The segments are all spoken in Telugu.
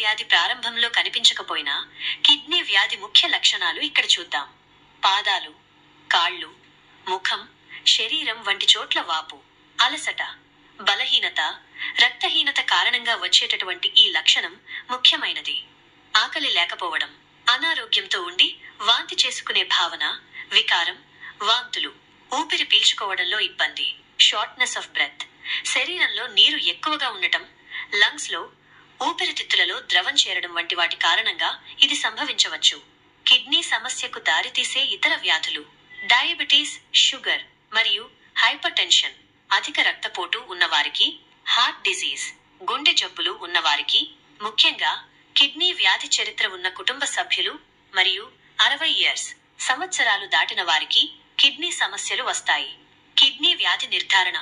వ్యాధి ప్రారంభంలో కనిపించకపోయినా కిడ్నీ వ్యాధి ముఖ్య లక్షణాలు ఇక్కడ చూద్దాం. పాదాలు, కాళ్ళు, ముఖం, శరీరం వంటి చోట్ల వాపు, అలసట, బలహీనత, రక్తహీనత కారణంగా వచ్చేటటువంటి ఈ లక్షణం ముఖ్యమైనది. ఆకలి లేకపోవడం, అనారోగ్యంతో ఉండి వాంతి చేసుకునే భావన, వికారం, వాంతులు, ఊపిరి పీల్చుకోవడంలో ఇబ్బంది, షార్ట్నెస్ ఆఫ్ బ్రెత్, శరీరంలో నీరు ఎక్కువగా ఉండటం, లంగ్స్ లో, ఊపిరితిత్తులలో ద్రవం చేరడం వంటి వాటి కారణంగా ఇది సంభవించవచ్చు. కిడ్నీ సమస్యకు దారితీసే ఇతర వ్యాధులు డయాబెటీస్, షుగర్ మరియు హైపర్ టెన్షన్, అధిక రక్తపోటు ఉన్నవారికి, హార్ట్ డిజీజ్, గుండె జబ్బులు ఉన్నవారికి, ముఖ్యంగా కిడ్నీ వ్యాధి చరిత్ర ఉన్న కుటుంబ సభ్యులు మరియు 60 సంవత్సరాలు దాటిన వారికి కిడ్నీ సమస్యలు వస్తాయి. కిడ్నీ వ్యాధి నిర్ధారణ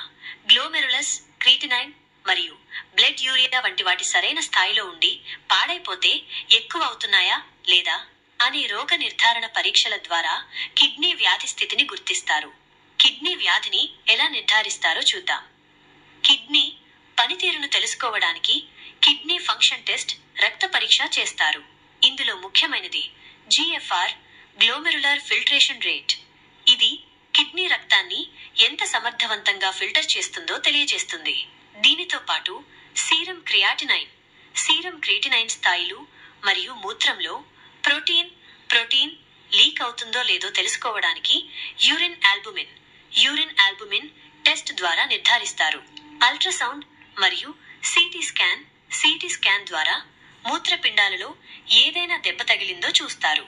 గ్లోమెరులస్, క్రియాటినైన్ మరియు బ్లడ్ యూరియా వంటి వాటి సరైన స్థాయిలో ఉండి పాడైపోతే ఎక్కువ అవుతున్నాయా లేదా అనే రోగ నిర్ధారణ పరీక్షల ద్వారా కిడ్నీ వ్యాధి స్థితిని గుర్తిస్తారు. కిడ్నీ వ్యాధిని ఎలా నిర్ధారిస్తారో చూద్దాం. కిడ్నీ పనితీరును తెలుసుకోవడానికి కిడ్నీ ఫంక్షన్ టెస్ట్, రక్త పరీక్ష చేస్తారు. ఇందులో ముఖ్యమైనది GFR, గ్లోమెరులర్ ఫిల్ట్రేషన్ రేట్. ఇది కిడ్నీ రక్తాన్ని ఎంత సమర్థవంతంగా ఫిల్టర్ చేస్తుందో తెలియజేస్తుంది. దీనితో పాటు సీరం క్రియాటినైన్ స్థాయిలు మరియు మూత్రంలో ప్రోటీన్ లీక్ అవుతుందో లేదో తెలుసుకోవడానికి యూరిన్ ఆల్బుమిన్ టెస్ట్ ద్వారా నిర్ధారిస్తారు. అల్ట్రాసౌండ్ మరియు సిటీ స్కాన్ ద్వారా మూత్రపిండాలలో ఏదైనా దెబ్బ తగిలిందో చూస్తారు.